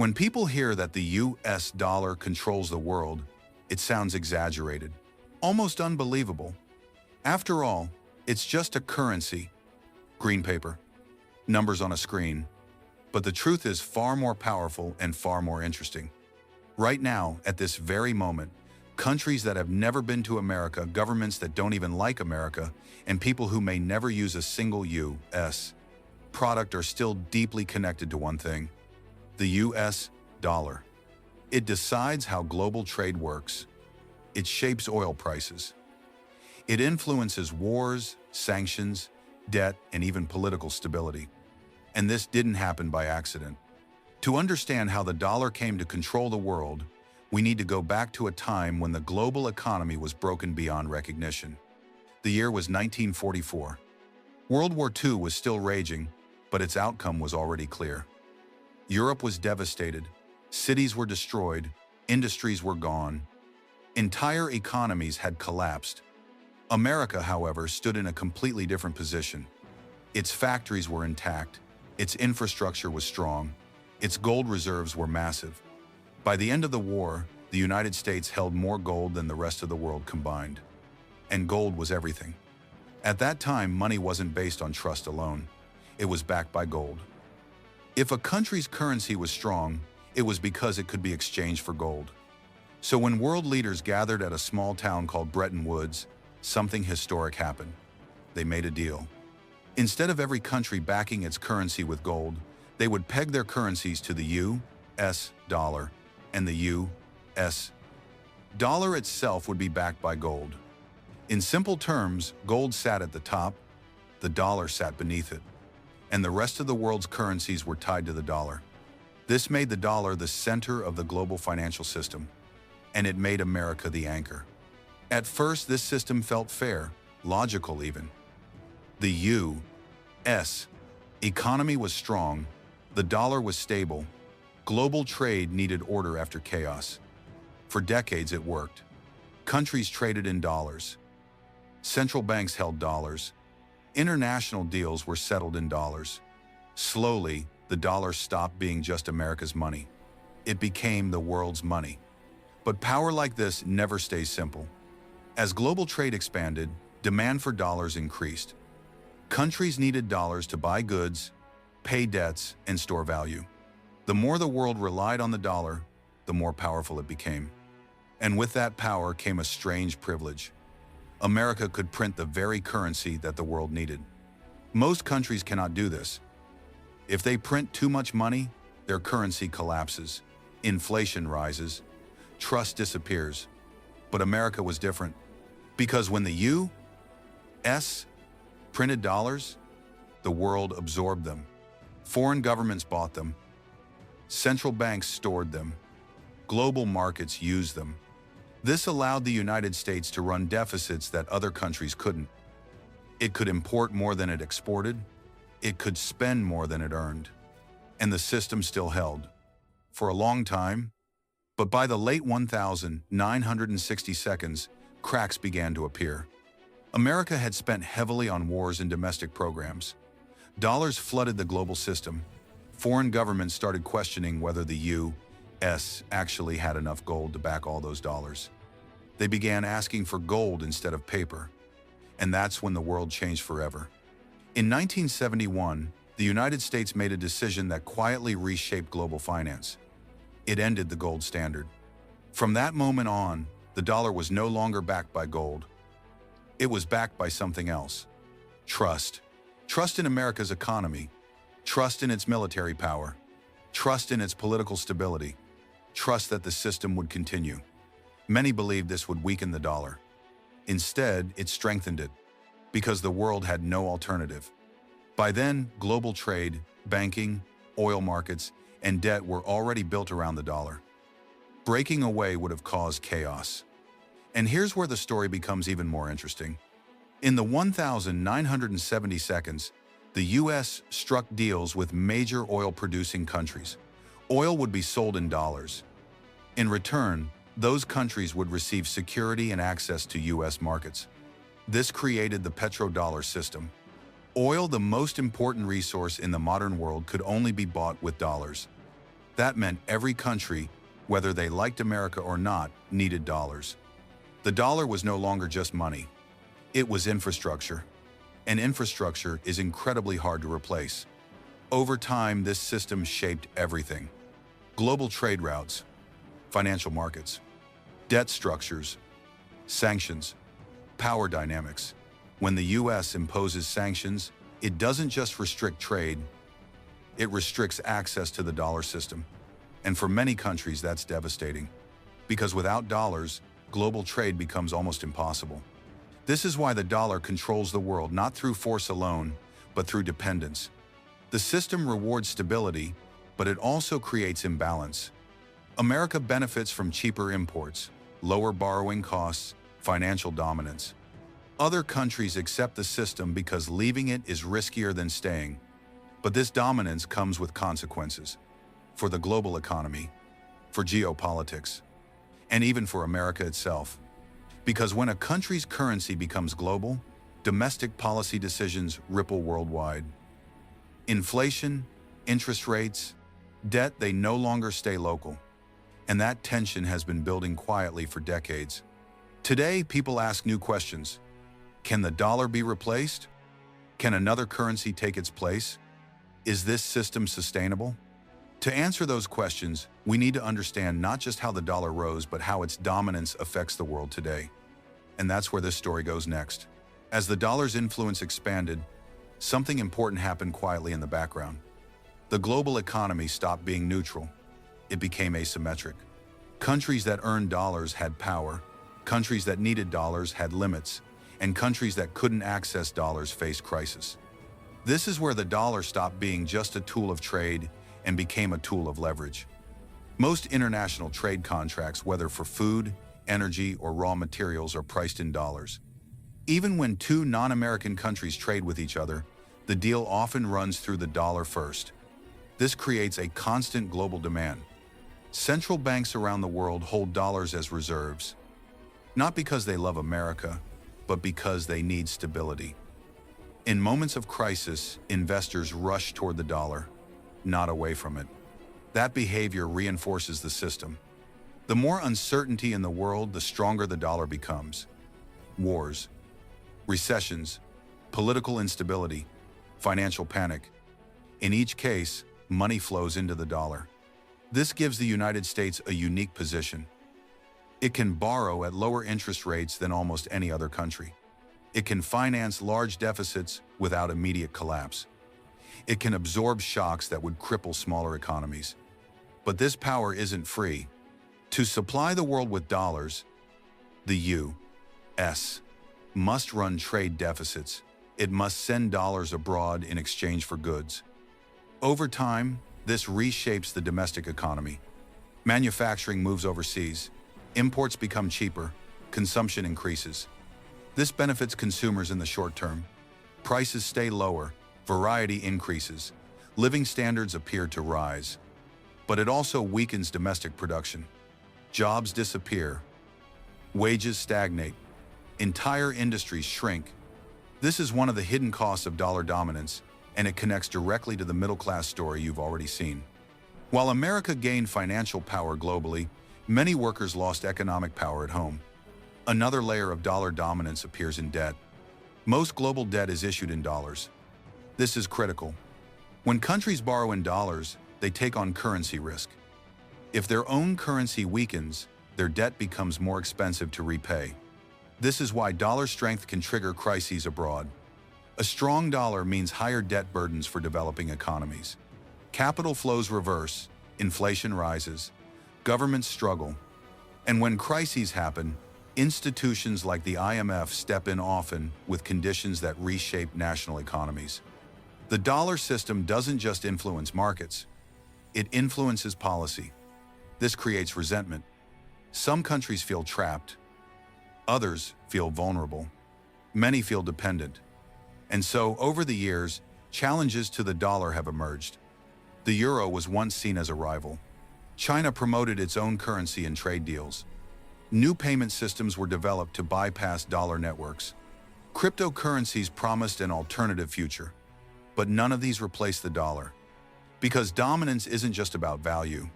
When people hear that the US dollar controls the world, it sounds exaggerated, almost unbelievable. After all, it's just a currency, green paper, numbers on a screen. But the truth is far more powerful and far more interesting. Right now, at this very moment, countries that have never been to America, governments that don't even like America, and people who may never use a single US product are still deeply connected to one thing: the US dollar. It decides how global trade works. It shapes oil prices. It influences wars, sanctions, debt, and even political stability. And this didn't happen by accident. To understand how the dollar came to control the world, we need to go back to a time when the global economy was broken beyond recognition. The year was 1944. World War II was still raging, but its outcome was already clear. Europe was devastated, cities were destroyed, industries were gone, entire economies had collapsed. America, however, stood in a completely different position. Its factories were intact, its infrastructure was strong, its gold reserves were massive. By the end of the war, the United States held more gold than the rest of the world combined. And gold was everything. At that time, money wasn't based on trust alone. It was backed by gold. If a country's currency was strong, it was because it could be exchanged for gold. So when world leaders gathered at a small town called Bretton Woods, something historic happened. They made a deal. Instead of every country backing its currency with gold, they would peg their currencies to the US dollar, and the US dollar itself would be backed by gold. In simple terms, gold sat at the top, the dollar sat beneath it, and the rest of the world's currencies were tied to the dollar. This made the dollar the center of the global financial system, and it made America the anchor. At first, this system felt fair, logical even. The U.S. economy was strong, the dollar was stable, global trade needed order after chaos. For decades it worked. Countries traded in dollars. Central banks held dollars. International deals were settled in dollars. Slowly, the dollar stopped being just America's money. It became the world's money. But power like this never stays simple. As global trade expanded, demand for dollars increased. Countries needed dollars to buy goods, pay debts, and store value. The more the world relied on the dollar, the more powerful it became. And with that power came a strange privilege. America could print the very currency that the world needed. Most countries cannot do this. If they print too much money, their currency collapses, inflation rises, trust disappears. But America was different, because when the U.S. printed dollars, the world absorbed them. Foreign governments bought them. Central banks stored them. Global markets used them. This allowed the United States to run deficits that other countries couldn't. It could import more than it exported. It could spend more than it earned. And the system still held. For a long time. But by the late 1960s, cracks began to appear. America had spent heavily on wars and domestic programs. Dollars flooded the global system. Foreign governments started questioning whether the U.S. actually had enough gold to back all those dollars. They began asking for gold instead of paper. And that's when the world changed forever. In 1971, the United States made a decision that quietly reshaped global finance. It ended the gold standard. From that moment on, the dollar was no longer backed by gold. It was backed by something else. Trust. Trust in America's economy. Trust in its military power. Trust in its political stability. Trust that the system would continue. Many believed this would weaken the dollar. Instead, it strengthened it, because the world had no alternative. By then, global trade, banking, oil markets, and debt were already built around the dollar. Breaking away would have caused chaos. And here's where the story becomes even more interesting. In the 1970 seconds, the U.S. struck deals with major oil-producing countries. Oil would be sold in dollars. In return, those countries would receive security and access to U.S. markets. This created the petrodollar system. Oil, the most important resource in the modern world, could only be bought with dollars. That meant every country, whether they liked America or not, needed dollars. The dollar was no longer just money. It was infrastructure. And infrastructure is incredibly hard to replace. Over time, this system shaped everything. Global trade routes, financial markets, debt structures, sanctions, power dynamics. When the U.S. imposes sanctions, it doesn't just restrict trade, it restricts access to the dollar system. And for many countries, that's devastating. Because without dollars, global trade becomes almost impossible. This is why the dollar controls the world not through force alone, but through dependence. The system rewards stability, but it also creates imbalance. America benefits from cheaper imports, lower borrowing costs, financial dominance. Other countries accept the system because leaving it is riskier than staying. But this dominance comes with consequences. For the global economy, for geopolitics, and even for America itself. Because when a country's currency becomes global, domestic policy decisions ripple worldwide. Inflation, interest rates, debt, they no longer stay local. And that tension has been building quietly for decades. Today, people ask new questions. Can the dollar be replaced? Can another currency take its place? Is this system sustainable? To answer those questions, we need to understand not just how the dollar rose, but how its dominance affects the world today. And that's where this story goes next. As the dollar's influence expanded, something important happened quietly in the background. The global economy stopped being neutral. It became asymmetric. Countries that earned dollars had power, countries that needed dollars had limits, and countries that couldn't access dollars faced crisis. This is where the dollar stopped being just a tool of trade and became a tool of leverage. Most international trade contracts, whether for food, energy, or raw materials, are priced in dollars. Even when two non-American countries trade with each other, the deal often runs through the dollar first. This creates a constant global demand. Central banks around the world hold dollars as reserves, not because they love America, but because they need stability. In moments of crisis, investors rush toward the dollar, not away from it. That behavior reinforces the system. The more uncertainty in the world, the stronger the dollar becomes. Wars, recessions, political instability, financial panic. In each case, money flows into the dollar. This gives the United States a unique position. It can borrow at lower interest rates than almost any other country. It can finance large deficits without immediate collapse. It can absorb shocks that would cripple smaller economies. But this power isn't free. To supply the world with dollars, the U.S. must run trade deficits. It must send dollars abroad in exchange for goods. Over time, this reshapes the domestic economy. Manufacturing moves overseas. Imports become cheaper. Consumption increases. This benefits consumers in the short term. Prices stay lower. Variety increases. Living standards appear to rise. But it also weakens domestic production. Jobs disappear. Wages stagnate. Entire industries shrink. This is one of the hidden costs of dollar dominance, and it connects directly to the middle-class story you've already seen. While America gained financial power globally, many workers lost economic power at home. Another layer of dollar dominance appears in debt. Most global debt is issued in dollars. This is critical. When countries borrow in dollars, they take on currency risk. If their own currency weakens, their debt becomes more expensive to repay. This is why dollar strength can trigger crises abroad. A strong dollar means higher debt burdens for developing economies. Capital flows reverse, inflation rises, governments struggle. And when crises happen, institutions like the IMF step in often with conditions that reshape national economies. The dollar system doesn't just influence markets, it influences policy. This creates resentment. Some countries feel trapped. Others feel vulnerable. Many feel dependent. And so, over the years, challenges to the dollar have emerged. The euro was once seen as a rival. China promoted its own currency in trade deals. New payment systems were developed to bypass dollar networks. Cryptocurrencies promised an alternative future. But none of these replaced the dollar. Because dominance isn't just about value.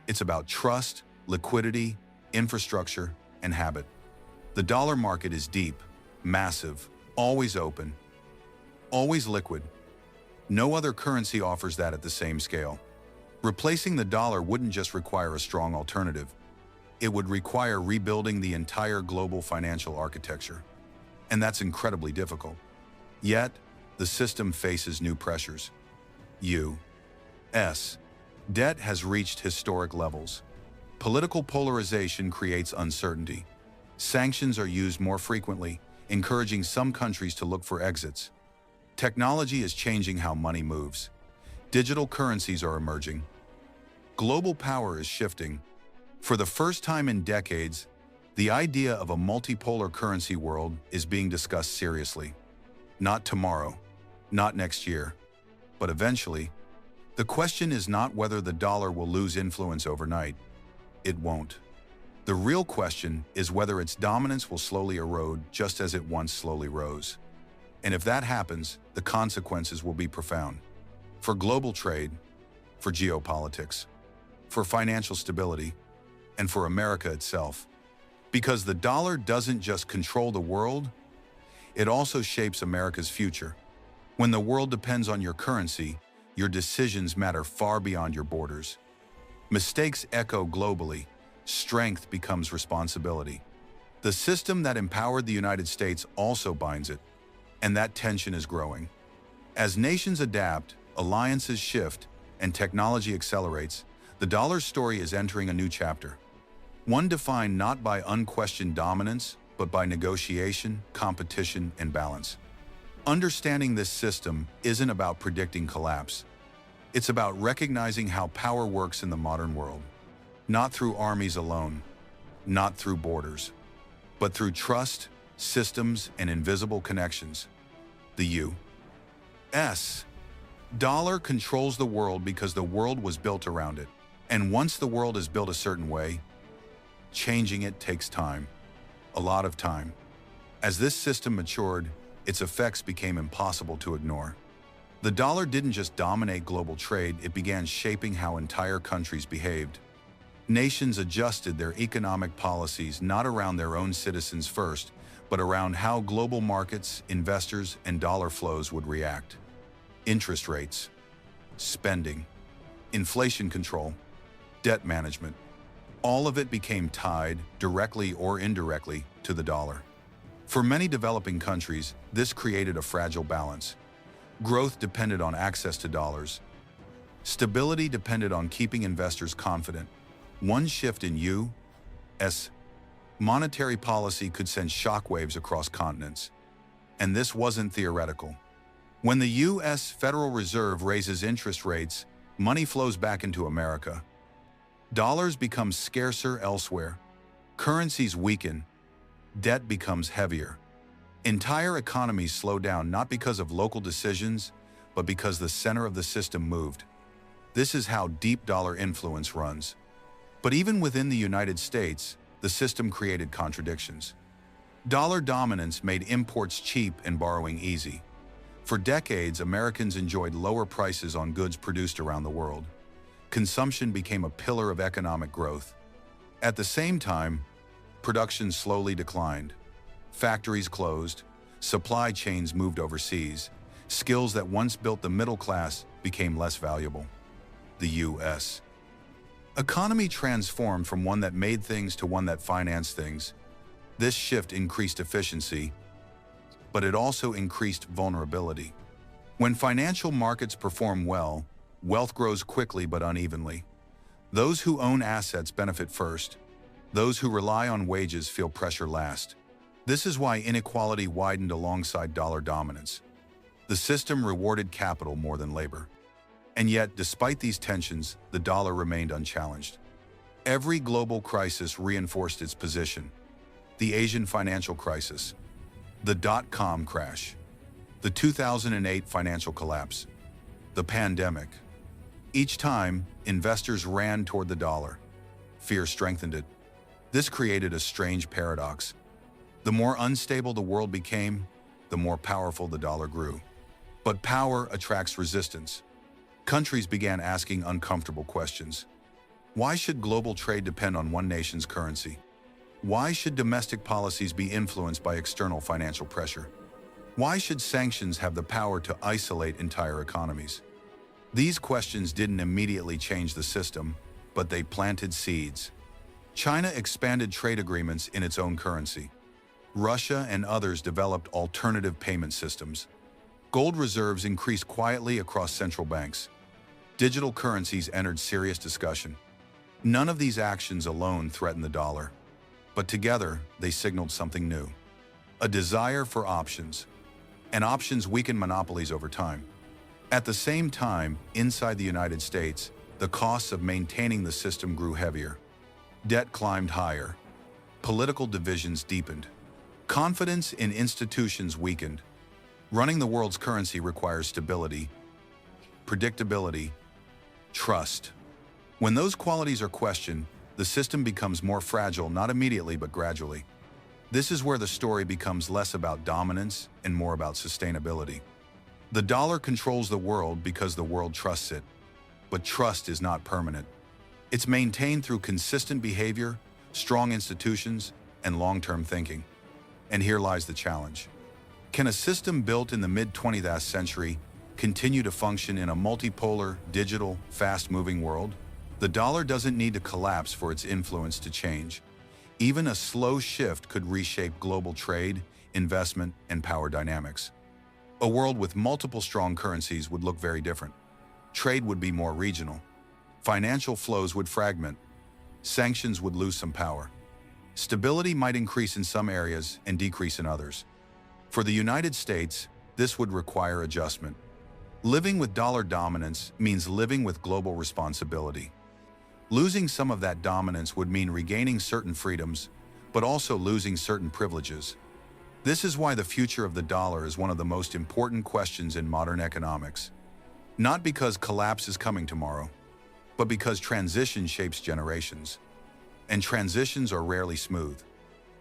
It's about trust, liquidity, infrastructure, and habit. The dollar market is deep, massive, always open, always liquid. No other currency offers that at the same scale. Replacing the dollar wouldn't just require a strong alternative. It would require rebuilding the entire global financial architecture. And that's incredibly difficult. Yet, the system faces new pressures. U.S. debt has reached historic levels. Political polarization creates uncertainty. Sanctions are used more frequently, encouraging some countries to look for exits. Technology is changing how money moves. Digital currencies are emerging. Global power is shifting. For the first time in decades, the idea of a multipolar currency world is being discussed seriously. Not tomorrow, not next year, but eventually. The question is not whether the dollar will lose influence overnight. It won't. The real question is whether its dominance will slowly erode just as it once slowly rose. And if that happens, the consequences will be profound. For global trade, for geopolitics, for financial stability, and for America itself. Because the dollar doesn't just control the world, it also shapes America's future. When the world depends on your currency, your decisions matter far beyond your borders. Mistakes echo globally. Strength becomes responsibility. The system that empowered the United States also binds it, and that tension is growing. As nations adapt, alliances shift, and technology accelerates, the dollar's story is entering a new chapter. One defined not by unquestioned dominance, but by negotiation, competition, and balance. Understanding this system isn't about predicting collapse. It's about recognizing how power works in the modern world. Not through armies alone, not through borders, but through trust, systems, and invisible connections. The U.S. dollar controls the world because the world was built around it. And once the world is built a certain way, changing it takes time. A lot of time. As this system matured, its effects became impossible to ignore. The dollar didn't just dominate global trade, it began shaping how entire countries behaved. Nations adjusted their economic policies not around their own citizens first, but around how global markets, investors, and dollar flows would react. Interest rates, spending, inflation control, debt management. All of it became tied, directly or indirectly, to the dollar. For many developing countries, this created a fragile balance. Growth depended on access to dollars. Stability depended on keeping investors confident. One shift in U.S. monetary policy could send shockwaves across continents. And this wasn't theoretical. When the U.S. Federal Reserve raises interest rates, money flows back into America. Dollars become scarcer elsewhere. Currencies weaken. Debt becomes heavier. Entire economies slow down not because of local decisions, but because the center of the system moved. This is how deep dollar influence runs. But even within the United States, the system created contradictions. Dollar dominance made imports cheap and borrowing easy. For decades, Americans enjoyed lower prices on goods produced around the world. Consumption became a pillar of economic growth. At the same time, production slowly declined. Factories closed, supply chains moved overseas. Skills that once built the middle class became less valuable. The U.S. economy transformed from one that made things to one that financed things. This shift increased efficiency, but it also increased vulnerability. When financial markets perform well, wealth grows quickly but unevenly. Those who own assets benefit first. Those who rely on wages feel pressure last. This is why inequality widened alongside dollar dominance. The system rewarded capital more than labor. And yet, despite these tensions, the dollar remained unchallenged. Every global crisis reinforced its position. The Asian financial crisis, the dot-com crash, the 2008 financial collapse, the pandemic. Each time, investors ran toward the dollar. Fear strengthened it. This created a strange paradox. The more unstable the world became, the more powerful the dollar grew. But power attracts resistance. Countries began asking uncomfortable questions. Why should global trade depend on one nation's currency? Why should domestic policies be influenced by external financial pressure? Why should sanctions have the power to isolate entire economies? These questions didn't immediately change the system, but they planted seeds. China expanded trade agreements in its own currency. Russia and others developed alternative payment systems. Gold reserves increased quietly across central banks. Digital currencies entered serious discussion. None of these actions alone threatened the dollar, but together they signaled something new. A desire for options, and options weaken monopolies over time. At the same time, inside the United States, the costs of maintaining the system grew heavier. Debt climbed higher. Political divisions deepened. Confidence in institutions weakened. Running the world's currency requires stability, predictability, trust. When those qualities are questioned, the system becomes more fragile, not immediately but gradually. This is where the story becomes less about dominance and more about sustainability. The dollar controls the world because the world trusts it, but trust is not permanent. It's maintained through consistent behavior, strong institutions, and long-term thinking. And here lies the challenge. Can a system built in the mid-20th century continue to function in a multipolar, digital, fast-moving world? The dollar doesn't need to collapse for its influence to change. Even a slow shift could reshape global trade, investment, and power dynamics. A world with multiple strong currencies would look very different. Trade would be more regional. Financial flows would fragment. Sanctions would lose some power. Stability might increase in some areas and decrease in others. For the United States, this would require adjustment. Living with dollar dominance means living with global responsibility. Losing some of that dominance would mean regaining certain freedoms, but also losing certain privileges. This is why the future of the dollar is one of the most important questions in modern economics. Not because collapse is coming tomorrow, but because transition shapes generations. And transitions are rarely smooth.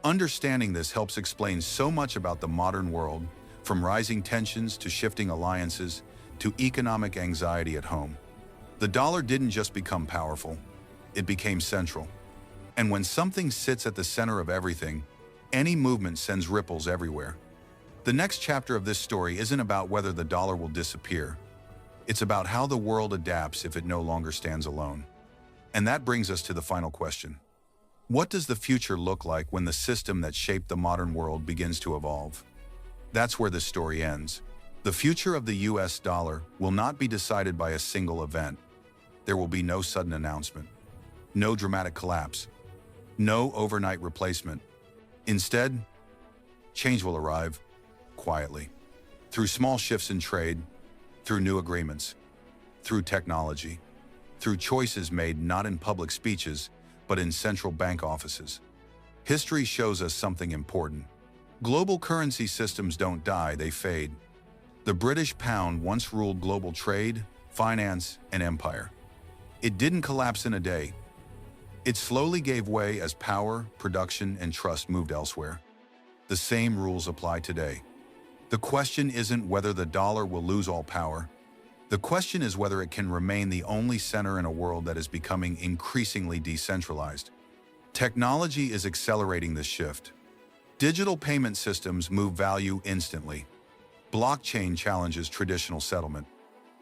Understanding this helps explain so much about the modern world, from rising tensions to shifting alliances to economic anxiety at home. The dollar didn't just become powerful, it became central. And when something sits at the center of everything, any movement sends ripples everywhere. The next chapter of this story isn't about whether the dollar will disappear. It's about how the world adapts if it no longer stands alone. And that brings us to the final question. What does the future look like when the system that shaped the modern world begins to evolve? That's where this story ends. The future of the US dollar will not be decided by a single event. There will be no sudden announcement, no dramatic collapse, no overnight replacement. Instead, change will arrive quietly, through small shifts in trade, through new agreements, through technology, through choices made not in public speeches, but in central bank offices. History shows us something important. Global currency systems don't die, they fade. The British pound once ruled global trade, finance, and empire. It didn't collapse in a day. It slowly gave way as power, production, and trust moved elsewhere. The same rules apply today. The question isn't whether the dollar will lose all power. The question is whether it can remain the only center in a world that is becoming increasingly decentralized. Technology is accelerating this shift. Digital payment systems move value instantly. Blockchain challenges traditional settlement.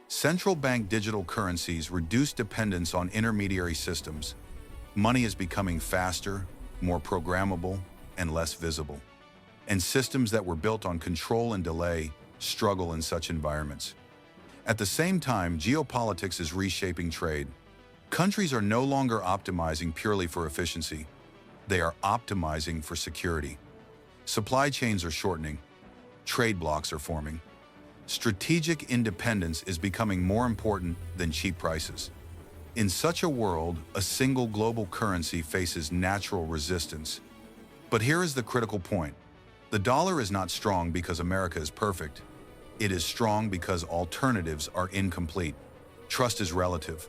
Central bank digital currencies reduce dependence on intermediary systems. Money is becoming faster, more programmable, and less visible. And systems that were built on control and delay struggle in such environments. At the same time, geopolitics is reshaping trade. Countries are no longer optimizing purely for efficiency. They are optimizing for security. Supply chains are shortening. Trade blocs are forming. Strategic independence is becoming more important than cheap prices. In such a world, a single global currency faces natural resistance. But here is the critical point. The dollar is not strong because America is perfect. It is strong because alternatives are incomplete. Trust is relative.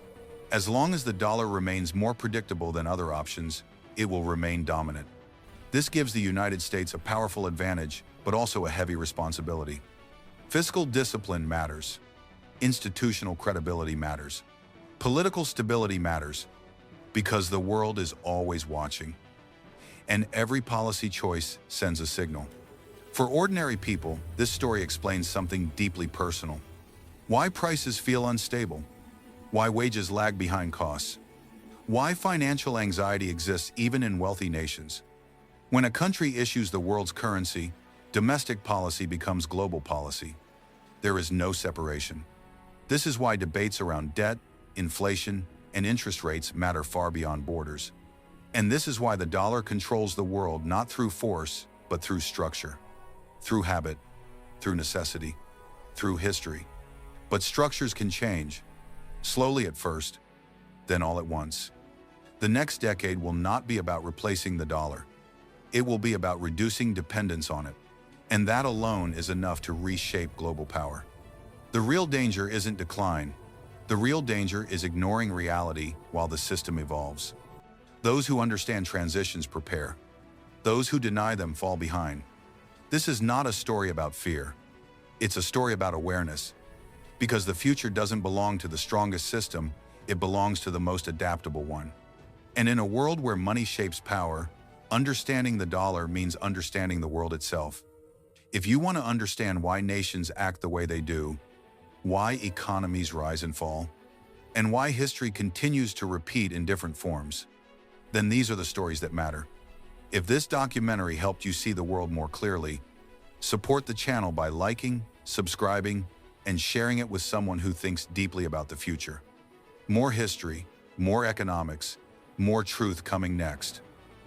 As long as the dollar remains more predictable than other options, it will remain dominant. This gives the United States a powerful advantage, but also a heavy responsibility. Fiscal discipline matters. institutional credibility matters. Political stability matters because the world is always watching, and every policy choice sends a signal. For ordinary people, this story explains something deeply personal. Why prices feel unstable, why wages lag behind costs, why financial anxiety exists even in wealthy nations. When a country issues the world's currency, domestic policy becomes global policy. There is no separation. This is why debates around debt, inflation, and interest rates matter far beyond borders. And this is why the dollar controls the world not through force, but through structure, through habit, through necessity, through history. But structures can change, slowly at first, then all at once. The next decade will not be about replacing the dollar. It will be about reducing dependence on it. And that alone is enough to reshape global power. The real danger isn't decline. The real danger is ignoring reality while the system evolves. Those who understand transitions prepare. Those who deny them fall behind. This is not a story about fear. It's a story about awareness. Because the future doesn't belong to the strongest system, it belongs to the most adaptable one. And in a world where money shapes power, understanding the dollar means understanding the world itself. If you want to understand why nations act the way they do, why economies rise and fall, and why history continues to repeat in different forms, then these are the stories that matter. If this documentary helped you see the world more clearly, support the channel by liking, subscribing, and sharing it with someone who thinks deeply about the future. More history, more economics, more truth coming next.